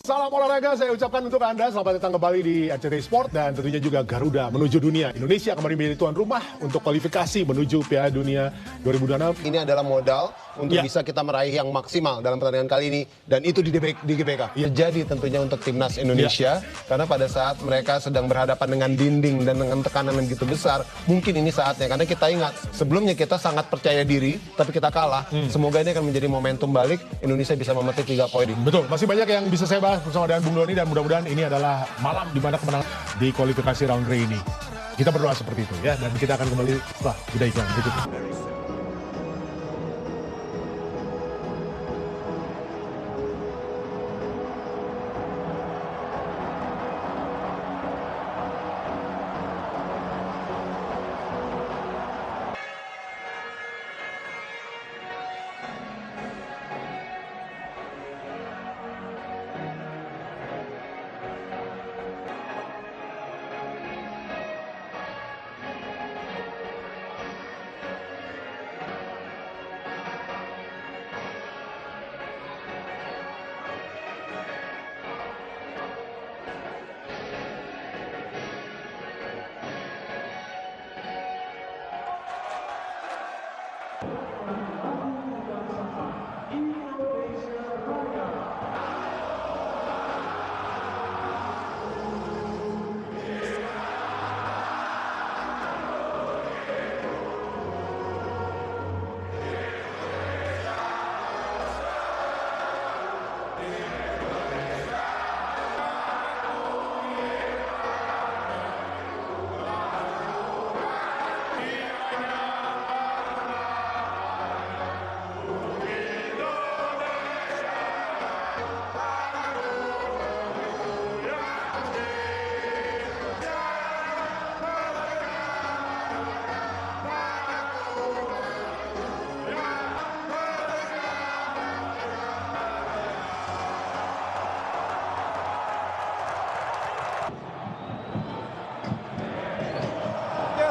Salam olahraga saya ucapkan untuk Anda, selamat datang kembali di RCTI Sport dan tentunya juga Garuda menuju dunia. Indonesia kembali menjadi tuan rumah untuk kualifikasi menuju Piala Dunia 2026. Ini adalah modal untuk bisa kita meraih yang maksimal dalam pertandingan kali ini dan itu di GBK. Jadi tentunya untuk timnas Indonesia karena pada saat mereka sedang berhadapan dengan dinding dan dengan tekanan yang begitu besar, mungkin ini saatnya karena kita ingat sebelumnya kita sangat percaya diri tapi kita kalah. Semoga ini akan menjadi momentum balik Indonesia bisa memetik 3 poin. Betul, masih banyak yang bisa saya bahas bersama dengan Bung Doni dan mudah-mudahan ini adalah malam di mana kemenangan di kualifikasi round 3 ini. Kita berdoa seperti itu ya dan kita akan kembali setelah jeda iklan berikut.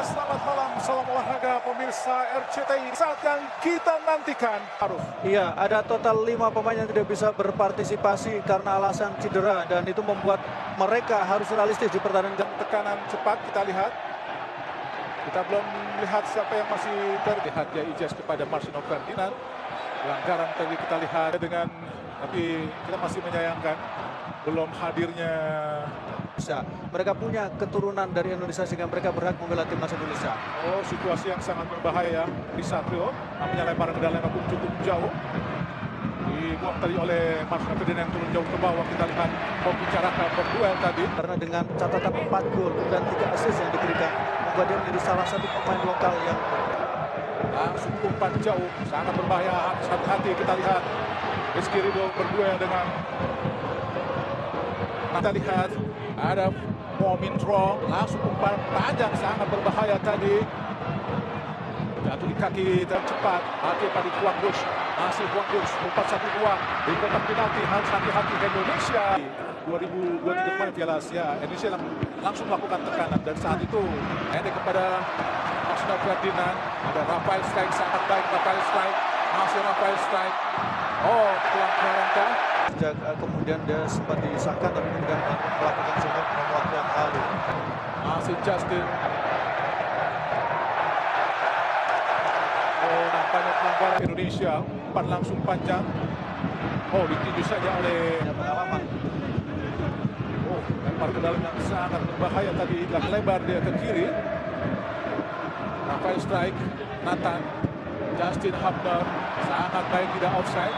Selamat malam, salam olahraga pemirsa RCTI. Saat yang kita nantikan, Aruf. Iya, ada total 5 pemain yang tidak bisa berpartisipasi karena alasan cedera dan itu membuat mereka harus realistis di pertandingan. Tekanan cepat kita lihat. Kita belum lihat siapa yang masih terlihat ya Ijaz kepada Marcino Ferdinand. Pelanggaran tadi kita lihat dengan, tapi kita masih menyayangkan belum hadirnya. Mereka punya keturunan dari Indonesia sehingga mereka berhak membela timnas Indonesia. Oh, situasi yang sangat berbahaya di Satrio. Namanya lemparan ke dalam pun cukup jauh. Dibuang tadi oleh Marcino Ferdinand yang turun jauh ke bawah. Kita lihat membicarakan berduel tadi. Karena dengan catatan 4 gol dan 3 assist yang diberikan, membuat dia menjadi salah satu pemain lokal yang langsung umpan jauh. Sangat berbahaya. Hati-hati kita lihat. Rizky Ridho berduel dengan. Kita lihat ada Momin Drong, langsung umpan panjang sangat berbahaya tadi. Jatuh di kaki tercepat, hati pada Kuang Bush. Masih Kuang Bush, 4-1-2 di kotak penalti, harus hati-hati Indonesia. 2023 kemarin Piala Asia, Indonesia langsung melakukan tekanan dan saat itu pendek kepada Marcino Ferdinand. Ada Rafael Strike, sangat baik Rafael Strike, masih Rafael Strike. Oh, pelanggaran kah? sejak kemudian dia sempat disahkan tapi kemudian melakukan semua waktu yang lalu. Masih Justin. Oh, nampaknya pelanggaran Indonesia. Umpan langsung panjang. Oh, ditinju saja oleh pengalaman. Oh, lempar ke dalam yang sangat berbahaya tadi. Lebar dia ke kiri. Rafael Strike, Nathan, Justin Hubner, sangat baik tidak offside.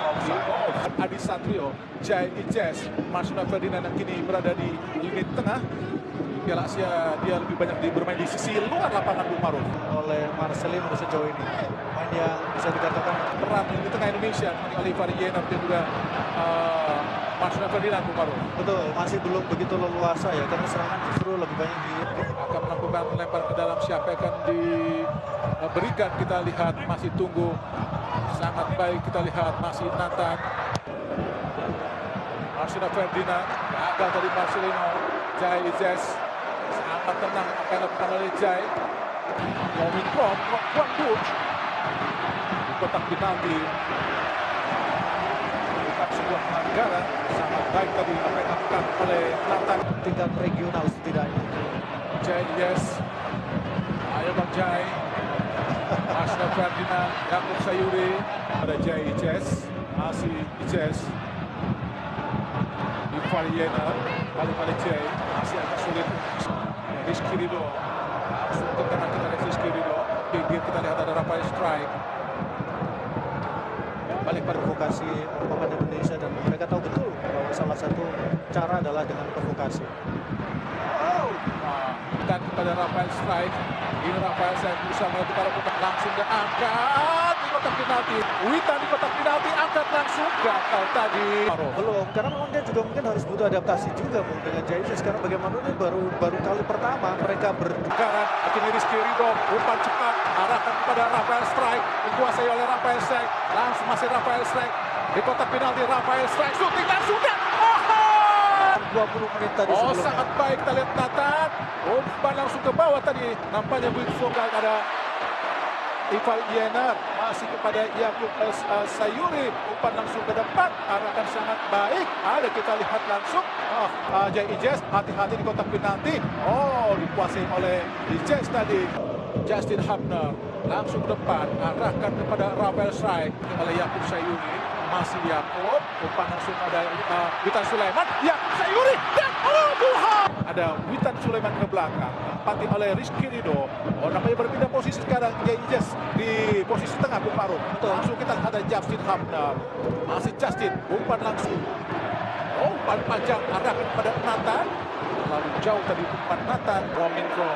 Adi Satrio, Jai Ijaz, Marcino Ferdinand yang kini berada di unit tengah. Piala Asia dia lebih banyak bermain di sisi luar lapangan Bung Maruf. Oleh Marcelino sejauh ini, main yang bisa dikatakan peran di tengah Indonesia, oleh Variener dan juga Marcino Ferdinand Bung Maruf. Betul, masih belum begitu leluasa ya karena serangan justru lebih banyak di akan melakukan lempar ke dalam, siapa akan diberikan kita lihat, masih tunggu. Sangat baik kita lihat masih Nathan, Marcino Ferdinand, gagal dari Marcelino. Jai Ijaz sangat tenang apa yang dilakukan oleh Jai. Momin Drong, Kuang Bush di kotak penalti. Bukan sebuah pelanggaran sangat baik tadi apa yang dilakukan oleh Nathan. tingkat regional setidaknya. Jai Yes, ayo Bang Jai, Ashraf Ferdinand, Yakub Sayuri, ada Jai Ijes, masih Ijes, Ivar Yener, balik Jai, masih agak sulit. Rizky Ridho, langsung ke kanan kita lihat Rizky Ridho, pinggir kita lihat ada Rafael Strike. Balik pada Provokasi pemain Indonesia dan mereka tahu betul bahwa salah satu cara adalah dengan provokasi. dan kepada Rafael Strike. Ini Rafael Strike berusaha melakukan putar langsung dan angkat di kotak penalti. Witan di kotak penalti angkat langsung, gagal tadi. Belum, karena memang dia juga mungkin harus butuh adaptasi juga Bung, dengan Jaisus karena bagaimana ini baru kali pertama mereka Sekarang akhirnya Rizky Ridho, umpan cepat arahkan kepada Rafael Strike, dikuasai oleh Rafael Strike. Langsung masih Rafael Strike di kotak penalti. Rafael Strike shooting langsung dan 20 menit tadi sebelumnya. sangat baik kita lihat Nathan. Umpan langsung ke bawah tadi. Nampaknya Big Vogel ada Ivar Yener, masih kepada Yakub Sayuri. Umpan langsung ke depan, arahkan sangat baik. Ada kita lihat langsung. Jai Ijes, hati-hati di kotak penalti. Dikuasai oleh Ijes tadi. Justin Hubner langsung ke depan, arahkan kepada Rafael Strike oleh Yakub Sayuri. Masih Yakub, umpan langsung ada Witan Sulaiman, Yakub Sayuri dan Tuhan. Ada Witan Sulaiman ke belakang, empati oleh Rizky Ridho. Nampaknya berpindah posisi sekarang Jai Ijes di posisi tengah Bung Farouk. Langsung kita lihat ada Justin Hubner, masih Justin, umpan langsung. Umpan panjang arahkan kepada Nathan. Lalu jauh tadi umpan Nathan. Romintro.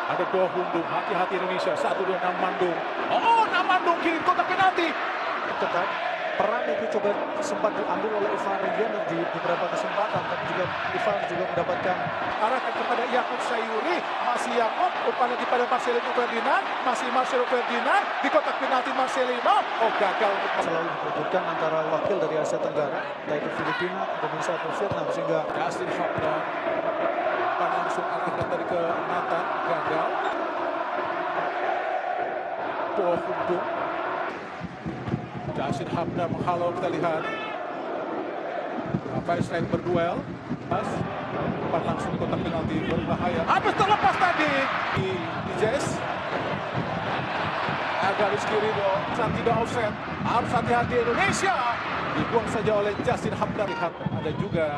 Ada dua Hundung, hati-hati Indonesia. 1-2 Namandung. Namandung kiri kotak penalti. Tetap peran itu coba sempat diambil oleh Ivar Yener di beberapa kesempatan, tapi juga Ivar juga mendapatkan Arahkan kepada Yakub Sayuri, masih Yakub, umpan lagi pada Marcelino Ferdinand, masih Marcelo Ferdinand di kotak penalti Marcelino. Gagal untuk selalu diperbutkan antara wakil dari Asia Tenggara, entah itu Filipina, Indonesia atau Vietnam, sehingga Justin Hubner. Umpan langsung arahkan tadi ke Nathan, gagal. Dua Hundung. Justin Hubner menghalau, kita lihat. Rafael Strike berduel. Umpan langsung di kotak penalti, berbahaya. Habis terlepas tadi. Ijes. Agak Rizky Ridho, saat tidak offset. Harus hati-hati Indonesia. Dibuang saja oleh Justin Hubner. Lihat ada juga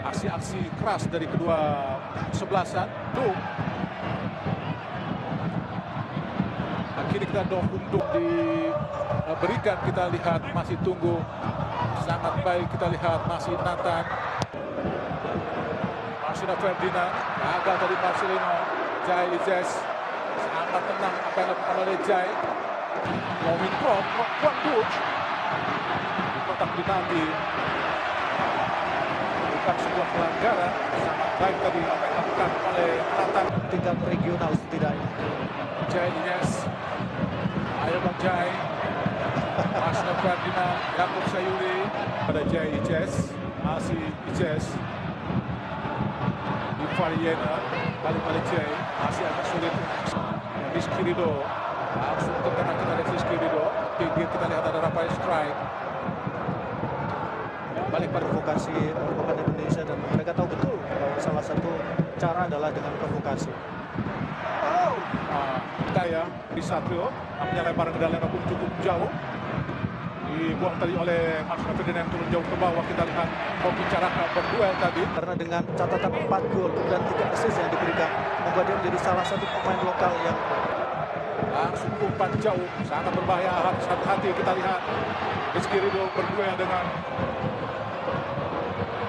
aksi-aksi keras dari kedua sebelasan. Akhirnya kita untuk diberikan, kita lihat masih tunggu. Sangat baik kita lihat masih Nathan. Marcelino Ferdinand, gagal dari Marcelino. Jai Ijes, sangat tenang apa yang dilakukan oleh Jai. Romintro, Kwang Duch di kotak penalti. Bukan sebuah pelanggaran, sangat baik tadi apa yang dilakukan oleh Nathan. tingkat regional setidaknya. Jai Ijes, ayo Bang Jai. Ashraf Ferdinand, Yakub Sayuri, pada Jai Ijes, masih Ijes. Ivar Yener, balik Jai, masih agak sulit. Rizky Ridho, langsung ke kanan kita lihat Rizky Ridho, pinggir kita lihat ada Rafael Strike. Balik pada provokasi pemain Indonesia dan mereka tahu betul bahwa salah satu cara adalah dengan provokasi. Daya di Satrio, namanya lemparan ke dalam pun cukup jauh. Dibuang tadi oleh Marcelino Ferdinand yang turun jauh ke bawah. Kita lihat Hoki Caraka berduel tadi. Karena dengan catatan 4 gol dan 3 assist yang diberikan, membuat dia menjadi salah satu pemain lokal yang Langsung umpan jauh, sangat berbahaya. Harus hati-hati kita lihat. Rizky Ridho berduel dengan.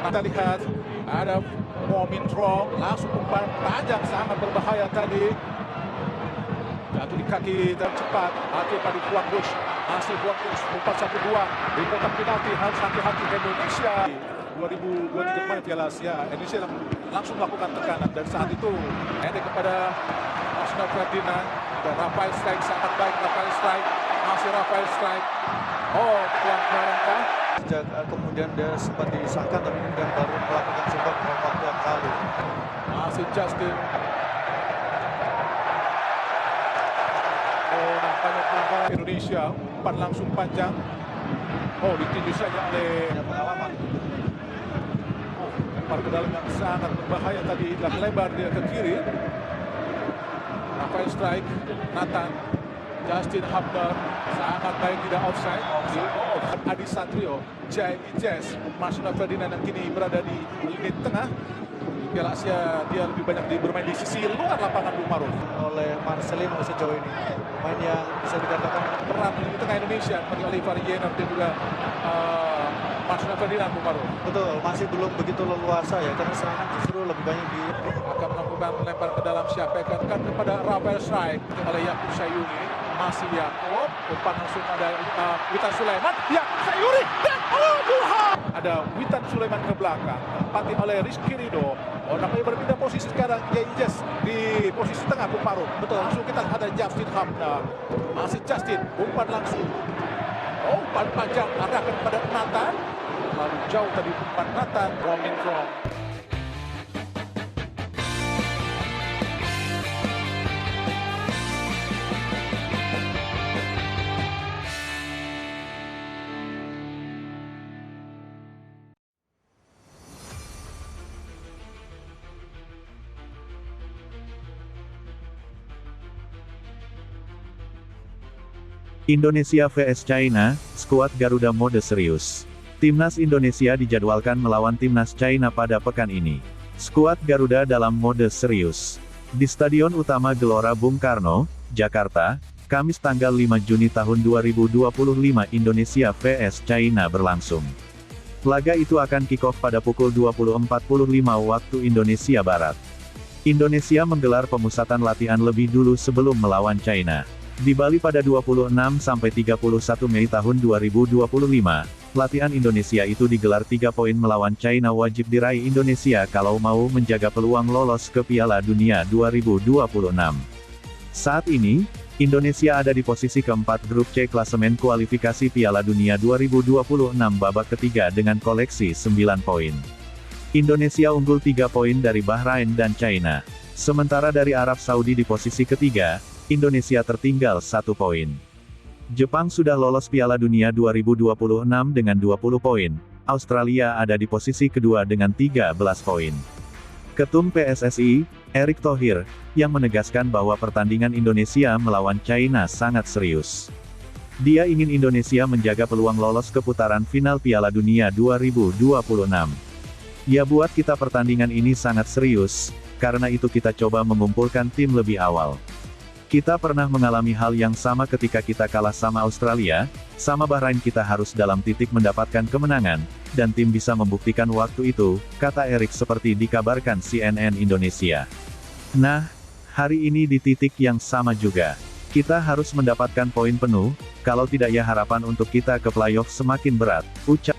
Kita lihat ada Romintro, langsung umpan panjang sangat berbahaya tadi. Jatuh di kaki tercepat, akhir pada Kwang Duch. Masih Kwang Duch, umpan 1-2 di kotak penalti. Harus hati-hati Indonesia. 2023 kemarin Piala Asia, Indonesia langsung melakukan tekanan dan saat itu endek kepada Marcelino Ferdinand dan Rafael Strike, sangat baik Rafael Strike, masih Rafael Strike. Pelanggaran kah? sejak kemudian dia sempat disahkan tapi kemudian baru melakukan sebab waktu yang lalu. Masih Justin. Nampaknya pelanggaran Indonesia, umpan langsung panjang. Oh, ditinju saja oleh Punya pengalaman. lempar ke dalam yang sangat berbahaya tadi, dan lebar dia ke kiri. Rafael strike, Nathan, Justin Hubner, sangat baik, tidak offside. Adi Satrio, Jai Ijes, Marcelino Ferdinand yang kini berada di lini tengah. Piala Asia dia lebih banyak bermain di sisi luar lapangan Bung Maruf. Oleh Marcelino sejauh ini. Pemain yang bisa dikatakan Peran di tengah Indonesia seperti Oliver Yener dan juga Marcelino Ferdinand Bung Maruf. betul masih belum begitu leluasa ya, karena serangan justru lebih banyak di Akan melakukan lempar ke dalam Syapekan kepada Rafael strike oleh Yakub Sayuri. Masih Yakob, umpan langsung ada Witan Sulaiman, Yakub Sayuri, dan ada Witan Sulaiman ke belakang, empati oleh Rizky Ridho. Oh, nampaknya berpindah posisi sekarang, Jais di posisi tengah Bung Maruf. Betul, langsung kita ada Justin Hubner, masih Justin, umpan langsung. Oh, umpan panjang arahkan kepada Nathan, lalu jauh tadi umpan Nathan, Roaming from. Indonesia vs China, skuad Garuda mode serius. Timnas Indonesia dijadwalkan melawan Timnas China pada pekan ini. Skuad Garuda dalam mode serius. Di Stadion Utama Gelora Bung Karno, Jakarta, Kamis tanggal 5 Juni tahun 2025 Indonesia vs China berlangsung. Laga itu akan kick-off pada pukul 20.45 waktu Indonesia Barat. Indonesia menggelar pemusatan latihan lebih dulu sebelum melawan China. Di Bali pada 26 sampai 31 Mei tahun 2025, latihan Indonesia itu digelar 3 poin melawan China wajib diraih Indonesia kalau mau menjaga peluang lolos ke Piala Dunia 2026. Saat ini, Indonesia ada di posisi keempat grup C klasemen kualifikasi Piala Dunia 2026 babak ketiga dengan koleksi 9 poin. Indonesia unggul 3 poin dari Bahrain dan China. Sementara dari Arab Saudi di posisi ketiga, Indonesia tertinggal 1 poin. Jepang sudah lolos Piala Dunia 2026 dengan 20 poin. Australia ada di posisi kedua dengan 13 poin. Ketum PSSI, Erick Thohir, yang menegaskan bahwa pertandingan Indonesia melawan China sangat serius. Dia ingin Indonesia menjaga peluang lolos ke putaran final Piala Dunia 2026. Ya, buat kita pertandingan ini sangat serius, karena itu kita coba mengumpulkan tim lebih awal. Kita pernah mengalami hal yang sama ketika kita kalah sama Australia, sama Bahrain kita harus dalam titik mendapatkan kemenangan, dan tim bisa membuktikan waktu itu, kata Erick seperti dikabarkan CNN Indonesia. Nah, hari ini di titik yang sama juga. Kita harus mendapatkan poin penuh, kalau tidak ya harapan untuk kita ke playoff semakin berat, ucap